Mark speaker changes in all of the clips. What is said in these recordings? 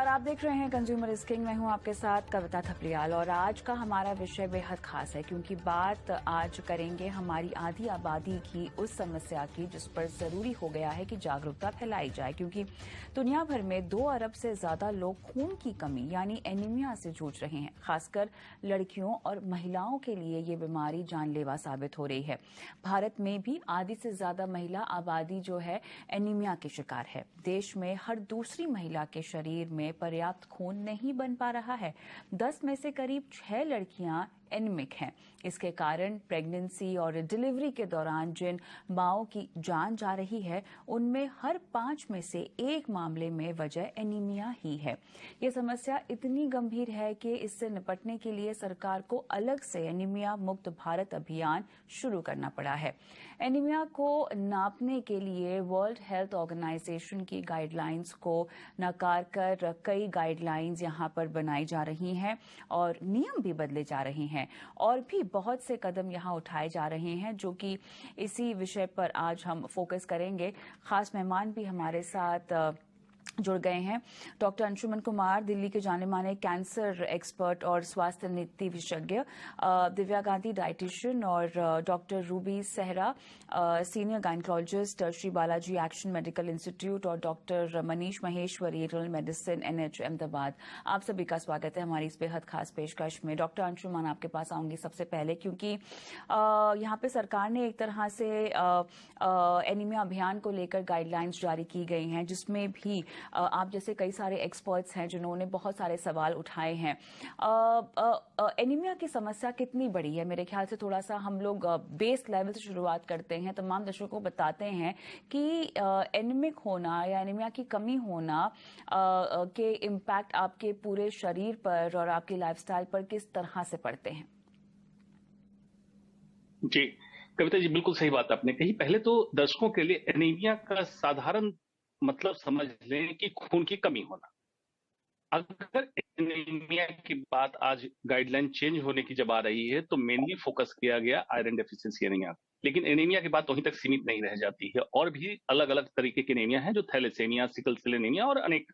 Speaker 1: और आप देख रहे हैं कंज्यूमर इज किंग। मैं हूं आपके साथ कविता थपलियाल और आज का हमारा विषय बेहद खास है क्योंकि बात आज करेंगे हमारी आधी आबादी की उस समस्या की जिस पर जरूरी हो गया है कि जागरूकता फैलाई जाए क्योंकि दुनिया भर में 2 अरब से ज्यादा लोग खून की कमी यानी एनीमिया से जूझ रहे हैं। खासकर लड़कियों और महिलाओं के लिए ये बीमारी जानलेवा साबित हो रही है। भारत में भी आधी से ज्यादा महिला आबादी जो है एनीमिया के शिकार है। देश में हर दूसरी महिला के शरीर में पर्याप्त खून नहीं बन पा रहा है। 10 में से करीब 6 लड़कियां एनीमिक हैं। इसके कारण प्रेगनेंसी और डिलीवरी के दौरान जिन माओं की जान जा रही है उनमें हर 5 में से 1 मामले में वजह एनीमिया ही है। ये समस्या इतनी गंभीर है कि इससे निपटने के लिए सरकार को अलग से एनीमिया मुक्त भारत अभियान शुरू करना पड़ा है। एनीमिया को नापने के लिए वर्ल्ड हेल्थ ऑर्गेनाइजेशन की गाइडलाइंस को नकार कर कई गाइडलाइंस यहां पर बनाई जा रही हैं और नियम भी बदले जा रहे हैं और भी बहुत से कदम यहां उठाए जा रहे हैं जो कि इसी विषय पर आज हम फोकस करेंगे। खास मेहमान भी हमारे साथ जुड़ गए हैं। डॉक्टर अंशुमन कुमार, दिल्ली के जाने माने कैंसर एक्सपर्ट और स्वास्थ्य नीति विशेषज्ञ, दिव्या गांधी डाइटिशियन और doctor Ruby Sehra senior gynaecologist Shri Balaji action medical institute और doctor Manish Maheshwari general medicine NH Ahmedabad. आप सभी का स्वागत है हमारी इस बेहद खास पेशकश में। डॉक्टर अंशुमन, आपके पास आऊंगी सबसे पहले क्योंकि यहाँ पे सरकार ने एक तरह से एनीमिया अभियान को लेकर गाइडलाइंस जारी की गई हैं जिसमें भी आप जैसे कई सारे एक्सपर्ट्स हैं जिन्होंने बहुत सारे सवाल उठाए हैं। एनीमिया की समस्या कितनी बड़ी है? मेरे ख्याल से थोड़ा सा हम लोग बेस लेवल से शुरुआत करते हैं। तमाम दर्शकों को बताते हैं कि एनीमिक होना या एनीमिया की कमी होना के इम्पैक्ट आपके पूरे शरीर पर और आपकी लाइफस्टाइल पर किस तरह से पड़ते हैं।
Speaker 2: जी कविता जी, बिल्कुल सही बात आपने कही। पहले तो दर्शकों के लिए एनीमिया का साधारण मतलब समझ लें कि खून की कमी होना। अगर एनीमिया की बात आज गाइडलाइन चेंज होने की जब आ रही है तो मेनली फोकस किया गया आयरन डेफिशिएंसी एनीमिया। लेकिन एनीमिया की बात वहीं तक सीमित नहीं रह जाती है और भी अलग अलग तरीके के एनीमिया हैं जो थैलेसेमिया, सिकल सेल एनीमिया और अनेक।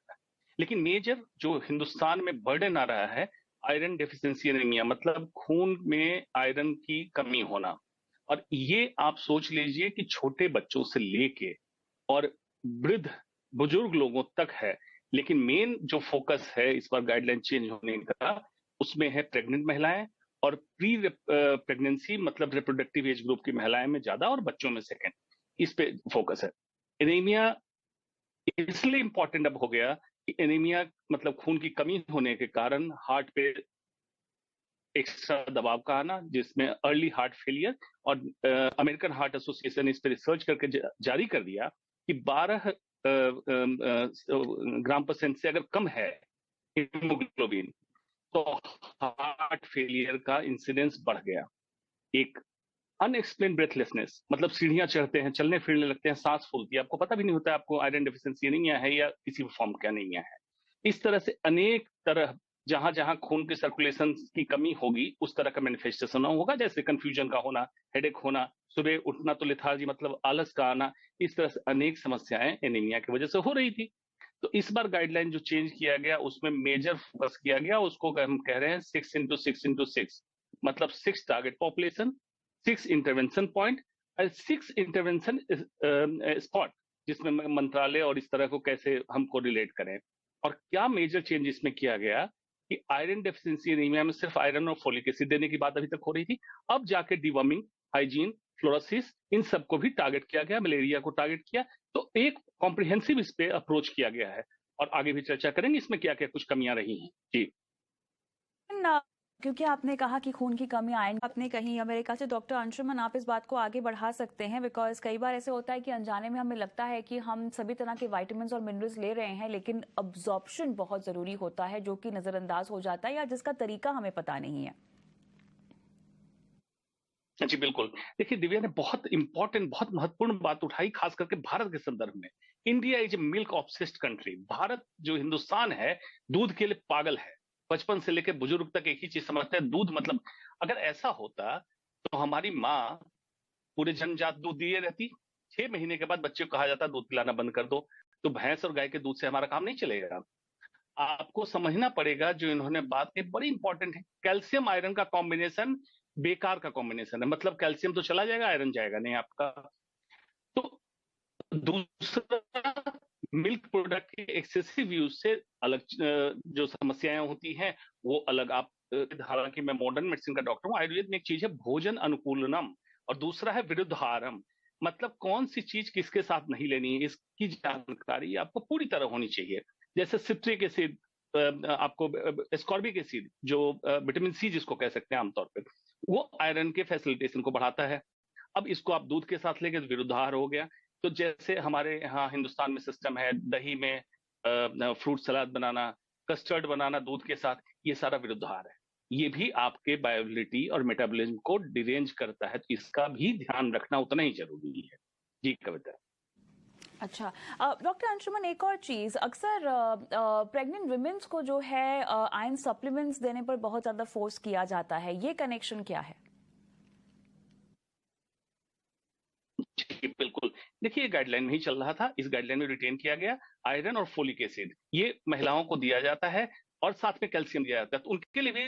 Speaker 2: लेकिन मेजर जो हिंदुस्तान में बर्डन आ रहा है आयरन डेफिशिएंसी एनीमिया, मतलब खून में आयरन की कमी होना। और ये आप सोच लीजिए कि छोटे बच्चों से लेके और वृद्ध बुजुर्ग लोगों तक है। लेकिन मेन जो फोकस है इस बार गाइडलाइन चेंज होने का उसमें है प्रेग्नेंट महिलाएं और प्री प्रेगनेंसी मतलब रिप्रोडक्टिव एज ग्रुप की महिलाएं में ज्यादा और बच्चों में सेकेंड। इस पे फोकस है। एनीमिया इसलिए इंपॉर्टेंट अब हो गया कि एनीमिया मतलब खून की कमी होने के कारण हार्ट पे एक्स्ट्रा दबाव का आना जिसमें अर्ली हार्ट फेलियर और अमेरिकन हार्ट एसोसिएशन इस पर रिसर्च करके जारी कर दिया कि 12 ग्राम परसेंट से अगर कम है हीमोग्लोबिन तो हार्ट फेलियर का इंसिडेंस बढ़ गया। एक अनएक्सप्लेन ब्रेथलेसनेस, मतलब सीढ़ियां चढ़ते हैं, चलने फिरने लगते हैं, सांस फूलती है, आपको पता भी नहीं होता आपको आयरन डेफिशिएंसी एनीमिया है या किसी फॉर्म का एनीमिया है। इस तरह से अनेक तरह जहां जहां खून के सर्कुलेशन की कमी होगी उस तरह का मैनिफेस्टेशन होगा, जैसे कंफ्यूजन का होना, हेडेक होना, सुबह उठना तो लेथार्जी मतलब आलस का आना। इस तरह से अनेक समस्याएं एनीमिया की वजह से हो रही थी। तो इस बार गाइडलाइन जो चेंज किया गया उसमें मेजर फोकस किया गया, उसको हम कह रहे हैं 6x6x6, मतलब 6 टारगेट पॉपुलेशन, 6 इंटरवेंशन पॉइंट और 6 इंटरवेंशन स्पॉट, जिसमें मंत्रालय और इस तरह को कैसे हमको रिलेट करें। और क्या मेजर चेंज इसमें किया गया कि आयरन डेफिशिएंसी एनीमिया में सिर्फ आयरन और फोलिक एसिड देने की बात अभी तक हो रही थी, अब जाके डिवर्मिंग, हाइजीन, फ्लोरोसिस, इन सबको भी टारगेट किया गया, मलेरिया को टारगेट किया। तो एक कॉम्प्रिहेंसिव इस पे अप्रोच किया गया है और आगे भी चर्चा करेंगे इसमें क्या क्या कुछ कमियां रही हैं। जी
Speaker 1: क्योंकि आपने कहा कि खून की कमी आयरन आपने कही, अमेरिका से डॉक्टर अंशुमन आप इस बात को आगे बढ़ा सकते हैं बिकॉज कई बार ऐसे होता है कि अनजाने में हमें लगता है कि हम सभी तरह के विटामिन्स और मिनरल्स ले रहे हैं लेकिन अब्जॉर्प्शन बहुत जरूरी होता है जो कि नजरअंदाज हो जाता है या जिसका तरीका हमें पता नहीं है।
Speaker 2: जी बिल्कुल। देखिए दिव्या ने बहुत इंपॉर्टेंट, बहुत महत्वपूर्ण बात उठाई, खास करके भारत के संदर्भ में। India is a milk obsessed country. Bharat जो हिंदुस्तान है दूध के लिए पागल है। बचपन से लेकर बुजुर्ग तक एक ही चीज समझते हैं, दूध। मतलब अगर ऐसा होता तो हमारी माँ पूरे जन्मजात दूध दिए रहती। 6 महीने के बाद बच्चे को कहा जाता दूध पिलाना बंद कर दो। तो भैंस और गाय के दूध से हमारा काम नहीं चलेगा। आपको समझना पड़ेगा जो इन्होंने बात की बड़ी इंपॉर्टेंट है। कैल्शियम आयरन का कॉम्बिनेशन बेकार का कॉम्बिनेशन है, मतलब कैल्शियम तो चला जाएगा, आयरन जाएगा नहीं आपका। तो दूसरा, मिल्क प्रोडक्ट के एक्सेसिव यूज से अलग जो समस्याएं होती हैं वो अलग। आप हालांकि मैं मॉडर्न मेडिसिन का डॉक्टर हूँ, आयुर्वेद में एक चीज है भोजन अनुकूलनम, और दूसरा है विरुद्धारम। मतलब कौन सी चीज किसके साथ नहीं लेनी है, इसकी जानकारी आपको पूरी तरह होनी चाहिए। जैसे सिट्रिक एसिड, आपको एस्कॉर्बिक एसिड जो विटामिन सी जिसको कह सकते हैं आमतौर पर, वो आयरन के फैसिलिटेशन को बढ़ाता है। अब इसको आप दूध के साथ लेंगे तो विरुद्धार हो गया। तो जैसे हमारे यहाँ हिंदुस्तान में सिस्टम है दही में फ्रूट सलाद बनाना, कस्टर्ड बनाना दूध के साथ, ये सारा विरुद्धार है। ये भी आपके बायोबिलिटी और मेटाबॉलिज्म को डिरेंज करता है, तो इसका भी ध्यान रखना उतना ही जरूरी है। जी कविता।
Speaker 1: अच्छा, डॉक्टर अंशुमन, एक और चीज, अक्सर प्रेग्नेंट विमेन्स को जो है आयरन सप्लीमेंट्स देने पर बहुत ज्यादा फोर्स किया जाता है, ये कनेक्शन क्या है?
Speaker 2: बिल्कुल, देखिए गाइडलाइन में ही चल रहा था, इस गाइडलाइन में रिटेन किया गया आयरन और फोलिक एसिड ये महिलाओं को दिया जाता है, और साथ में कैल्शियम दिया जाता है। तो उनके लिए भी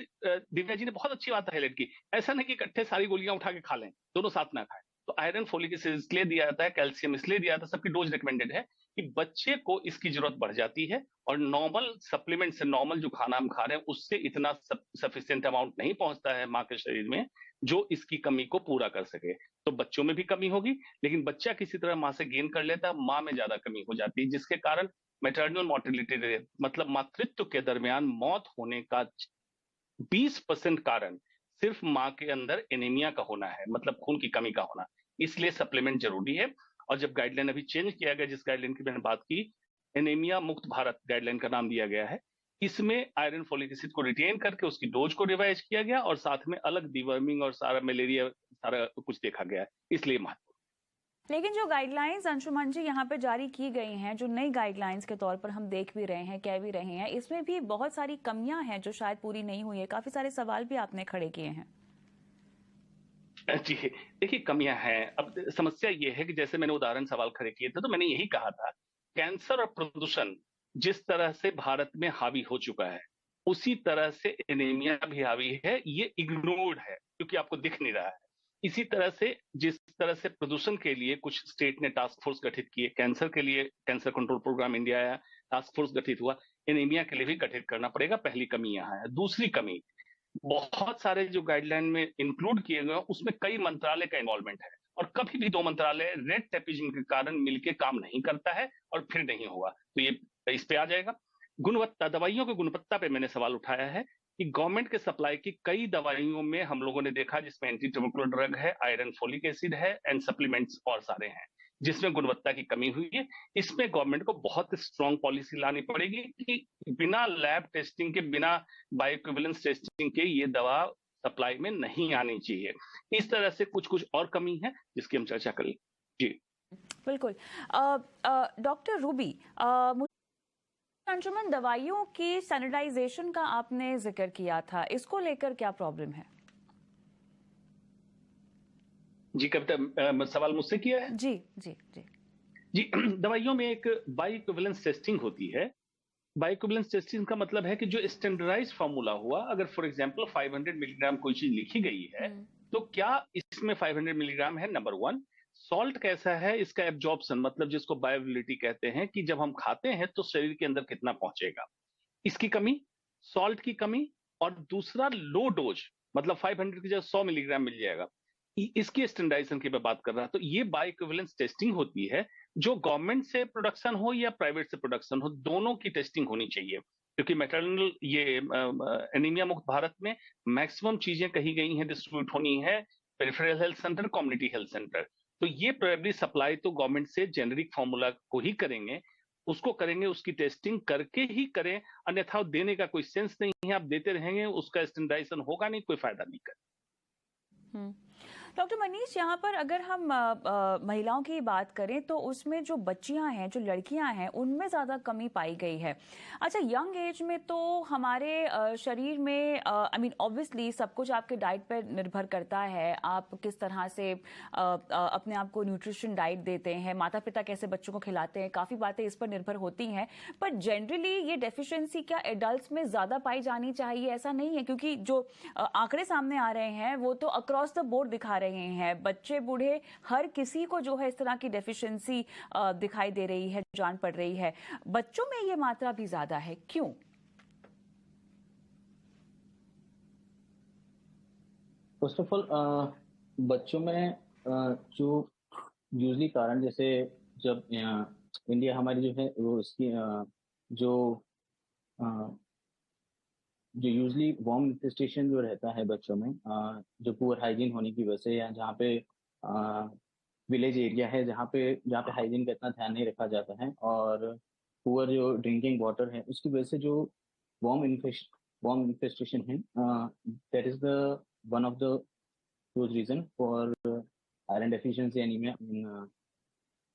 Speaker 2: दिव्या जी ने बहुत अच्छी बात हाईलाइट की। ऐसा नहीं कि इकट्ठे सारी गोलियां उठा के खा लें, दोनों साथ ना खाएं। तो आयरन फोलिक एसिड इसलिए दिया जाता है, कैल्शियम इसलिए दिया जाता है, सबकी डोज रिकमेंडेड है कि बच्चे को इसकी जरूरत बढ़ जाती है, और नॉर्मल सप्लीमेंट से, नॉर्मल जो खाना हम खा रहे हैं उससे इतना सफिशियंट अमाउंट नहीं पहुंचता है माँ के शरीर में जो इसकी कमी को पूरा कर सके। तो बच्चों में भी कमी होगी, लेकिन बच्चा किसी तरह माँ से गेन कर लेता है, माँ में ज्यादा कमी हो जाती है, जिसके कारण मैटरनल मोर्टेलिटी रेट, मतलब मातृत्व के दरमियान मौत होने का 20% कारण सिर्फ माँ के अंदर एनीमिया का होना है, मतलब खून की कमी का होना। इसलिए सप्लीमेंट जरूरी है। और जब गाइडलाइन अभी चेंज किया गया, जिस गाइडलाइन की मैंने बात की, एनीमिया मुक्त भारत गाइडलाइन का नाम दिया गया है, इसमें आयरन फोलिक एसिड को रिटेन करके उसकी डोज को रिवाइज किया गया, और साथ में अलग डिवर्मिंग और सारा मलेरिया सारा कुछ देखा गया है, इसलिए महत्व।
Speaker 1: लेकिन जो गाइडलाइंस अंशुमन जी यहाँ पे जारी की गई हैं, जो नई गाइडलाइंस के तौर पर हम देख भी रहे हैं, कह भी रहे हैं, इसमें भी बहुत सारी कमियां हैं जो शायद पूरी नहीं हुई है। काफी सारे सवाल भी आपने खड़े किए हैं।
Speaker 2: जी, देखिए कमियां हैं। अब समस्या ये है कि जैसे मैंने उदाहरण सवाल खड़े किए थे, तो मैंने यही कहा था, कैंसर और प्रदूषण जिस तरह से भारत में हावी हो चुका है, उसी तरह से एनीमिया भी हावी है। ये इग्नोर्ड है क्योंकि आपको दिख नहीं रहा है। इसी तरह से जिस तरह से प्रदूषण के लिए कुछ स्टेट ने टास्क फोर्स गठित किए, कैंसर के लिए कैंसर कंट्रोल प्रोग्राम इंडिया आया, टास्क फोर्स गठित हुआ, एनीमिया के लिए भी गठित करना पड़ेगा। पहली कमी यहाँ है। दूसरी कमी, बहुत सारे जो गाइडलाइन में इंक्लूड किए गए उसमें कई मंत्रालय का इन्वॉल्वमेंट है, और कभी भी दो मंत्रालय रेड टेपिज्म के कारण मिलकर काम नहीं करता है, और फिर नहीं हुआ। तो ये इस पे आ जाएगा। गुणवत्ता, दवाइयों की गुणवत्ता पे मैंने सवाल उठाया है कि गवर्नमेंट के सप्लाई की कई दवाइयों में हम लोगों ने देखा जिसमें एंटी ट्यूबरकुलर ड्रग है, आयरन फोलिक एसिड है, एंड सप्लीमेंट्स और सारे हैं, जिसमें गुणवत्ता की कमी हुई है। इसमें गवर्नमेंट को बहुत स्ट्रांग पॉलिसी लानी पड़ेगी कि बिना लैब टेस्टिंग के, बिना बायोइक्विवेलेंस टेस्टिंग के ये दवा सप्लाई में नहीं आनी चाहिए। इस तरह से कुछ कुछ और कमी है जिसकी हम चर्चा करें। जी
Speaker 1: बिल्कुल। डॉक्टर रूबी, अंशुमन, दवाइयों की सैनिटाइजेशन का आपने जिक्र किया था, इसको लेकर क्या प्रॉब्लम है?
Speaker 2: जी कविता, सवाल मुझसे किया है?
Speaker 1: जी जी जी
Speaker 2: जी दवाइयों में एक बायोइक्विवेलेंस टेस्टिंग होती है। बायोइक्विवेलेंस टेस्टिंग का मतलब है कि जो स्टैंडर्डाइज फॉर्मूला हुआ, अगर फॉर एग्जांपल 500 मिलीग्राम कोई चीज लिखी गई है, तो क्या इसमें 500 मिलीग्राम है? Number one. सॉल्ट कैसा है, इसका एब्जॉर्प्शन, मतलब जिसको बायोअवेलेबिलिटी कहते हैं, कि जब हम खाते हैं तो शरीर के अंदर कितना पहुंचेगा, इसकी कमी, सॉल्ट की कमी। और दूसरा, लो डोज, मतलब 500 की जगह 100 मिलीग्राम मिल जाएगा, इसकी स्टैंडर्डाइजेशन की मैं बात कर रहा। तो ये बायोइक्विवेलेंस टेस्टिंग होती है, जो गवर्नमेंट से प्रोडक्शन हो या प्राइवेट से प्रोडक्शन हो, दोनों की टेस्टिंग होनी चाहिए। क्योंकि मैटरनल ये एनीमिया मुक्त भारत में मैक्सिमम चीजें कही गई हैं डिस्ट्रीब्यूट होनी है peripheral health centre, community health centre. तो ये प्रोबेबली सप्लाई तो गवर्नमेंट से जेनेरिक फॉर्मूला को ही करेंगे, उसको करेंगे, उसकी टेस्टिंग करके ही करें, अन्यथा देने का कोई सेंस नहीं है। आप देते रहेंगे, उसका स्टैंडर्डाइजेशन होगा नहीं, कोई फायदा नहीं कर।
Speaker 1: डॉक्टर मनीष, यहाँ पर अगर हम महिलाओं की बात करें तो उसमें जो बच्चियां हैं, जो लड़कियां हैं, उनमें ज़्यादा कमी पाई गई है। अच्छा, यंग एज में तो हमारे शरीर में आई मीन ऑब्वियसली सब कुछ आपके डाइट पर निर्भर करता है। आप किस तरह से अपने आप को न्यूट्रिशन डाइट देते हैं, माता पिता कैसे बच्चों को खिलाते हैं, काफ़ी बातें इस पर निर्भर होती हैं। पर जनरली ये डेफिशिएंसी क्या एडल्ट में ज़्यादा पाई जानी चाहिए? ऐसा नहीं है, क्योंकि जो आंकड़े सामने आ रहे हैं वो तो अक्रॉस द बोर्ड दिखा रहे हैं। बच्चे बूढ़े हर किसी को जो है इस तरह की डेफिशिएंसी दिखाई दे रही है, जान पड़ रही है। बच्चों में ये मात्रा भी ज्यादा है, क्यों?
Speaker 3: फर्स्ट ऑफ ऑल बच्चों में जो यूजली कारण, जैसे जब इंडिया हमारी जो है वो इसकी जो जो यूजली वार्म इन्फेस्टेशन जो रहता है बच्चों में, जो पुअर हाइजीन होने की वजह से, या जहाँ पे विलेज एरिया है जहाँ पे हाइजीन का इतना ध्यान नहीं रखा जाता है, और पुअर जो ड्रिंकिंग वाटर है उसकी वजह से जो वार्म इन्फेस्टेशन है, that is the one of the those reason for iron deficiency anaemia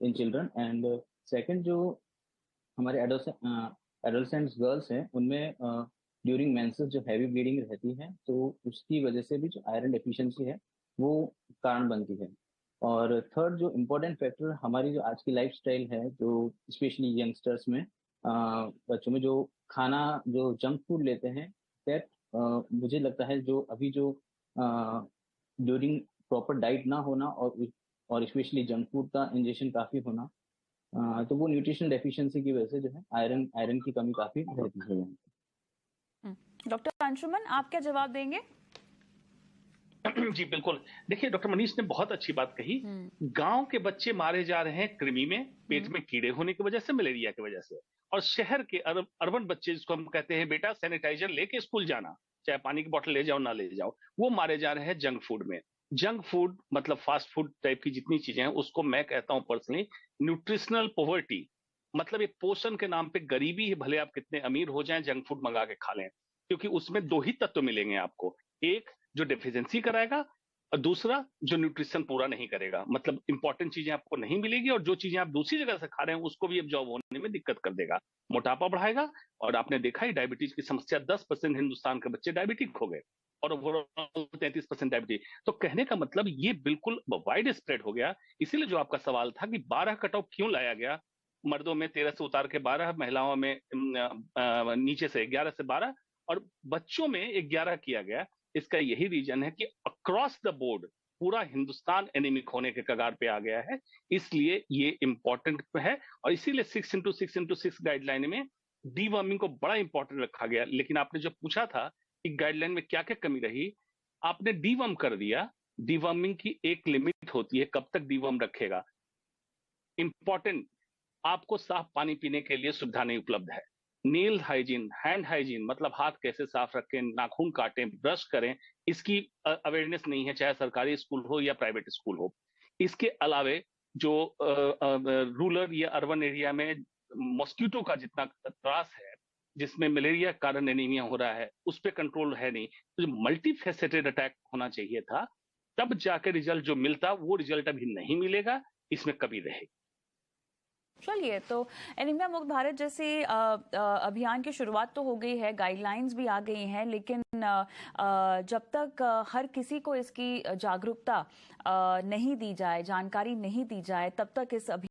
Speaker 3: in children. And second, जो हमारे एडोलसेंट्स गर्ल्स हैं उनमें ड्यूरिंग मेंसेस जो हैवी ब्लीडिंग रहती है, तो उसकी वजह से भी जो आयरन डेफिशिएंसी है वो कारण बनती है। और थर्ड जो इम्पोर्टेंट फैक्टर हमारी जो आज की लाइफस्टाइल है, जो स्पेशली यंगस्टर्स में, बच्चों में जो खाना जो जंक फूड लेते हैं, दैट मुझे लगता है जो अभी जो ड्यूरिंग प्रॉपर डाइट ना होना, और स्पेशली जंक फूड का इंजेक्शन काफ़ी होना, तो वो न्यूट्रिशनल डेफिशिएंसी की वजह से जो है आयरन की कमी काफ़ी रहती है।
Speaker 1: डॉक्टर अंशुमन, आप क्या जवाब देंगे?
Speaker 2: जी बिल्कुल। देखिए, डॉक्टर मनीष ने बहुत अच्छी बात कही। गांव के बच्चे मारे जा रहे हैं कृमि में, पेट में कीड़े होने की वजह से, मलेरिया की वजह से। और शहर के अर्बन बच्चे, जिसको हम कहते हैं बेटा सैनिटाइजर लेके स्कूल जाना, चाहे पानी की बोतल ले जाओ ना ले जाओ, वो मारे जा रहे हैं जंक फूड में। जंक फूड मतलब फास्ट फूड टाइप की जितनी चीजें हैं, उसको मैं कहता हूं पर्सनली न्यूट्रिशनल पॉवर्टी। मतलब एक पोषण के नाम पे गरीबी है, भले आप कितने अमीर हो जाएं, जंक फूड मंगा के खा लें, क्योंकि उसमें दो ही तत्व मिलेंगे आपको। एक जो डेफिशिएंसी कराएगा, और दूसरा जो न्यूट्रिशन पूरा नहीं करेगा। मतलब इंपॉर्टेंट चीजें आपको नहीं मिलेगी, और जो चीजें आप दूसरी जगह से खा रहे हैं उसको भी एब्जॉर्ब होने में दिक्कत कर देगा, मोटापा बढ़ाएगा। और आपने देखा ही डायबिटीज की समस्या, 10% हिंदुस्तान के बच्चे डायबिटिक हो गए, और ओवरऑल 33% डायबिटीज। तो कहने का मतलब ये बिल्कुल वाइड स्प्रेड हो गया। इसीलिए जो आपका सवाल था कि 12 कट ऑफ क्यों लाया गया, मर्दों में 13 से उतार के 12, महिलाओं में नीचे से 11 से 12, और बच्चों में 11 किया गया। इसका यही रीजन है कि अक्रॉस द बोर्ड पूरा हिंदुस्तान एनीमिक होने के कगार पे आ गया है, इसलिए ये इंपॉर्टेंट है। और इसीलिए 6x6x6 गाइडलाइन में डीवर्मिंग को बड़ा इंपॉर्टेंट रखा गया। लेकिन आपने जो पूछा था कि गाइडलाइन में क्या क्या कमी रही, आपने डीवर्म कर दिया। डीवर्मिंग की एक लिमिट होती है, कब तक डीवर्म रखेगा। इंपॉर्टेंट, आपको साफ पानी पीने के लिए सुविधा नहीं उपलब्ध है। नील हाइजीन, हैंड हाइजीन, मतलब हाथ कैसे साफ रखें, नाखून काटें, ब्रश करें, इसकी अवेयरनेस नहीं है, चाहे सरकारी स्कूल हो या प्राइवेट स्कूल हो। इसके अलावे जो रूरल या अर्बन एरिया में मॉस्किटो का जितना त्रास है, जिसमें मलेरिया के कारण एनीमिया हो रहा है, उस पर कंट्रोल है नहीं। तो जो मल्टी फेसेटेड अटैक होना चाहिए था, तब जाकर रिजल्ट जो मिलता, वो रिजल्ट अभी नहीं मिलेगा, इसमें कमी रहेगी।
Speaker 1: चलिए, तो एनीमिया मुक्त भारत जैसे अभियान की शुरुआत तो हो गई है, गाइडलाइंस भी आ गई हैं, लेकिन जब तक हर किसी को इसकी जागरूकता नहीं दी जाए, जानकारी नहीं दी जाए, तब तक इस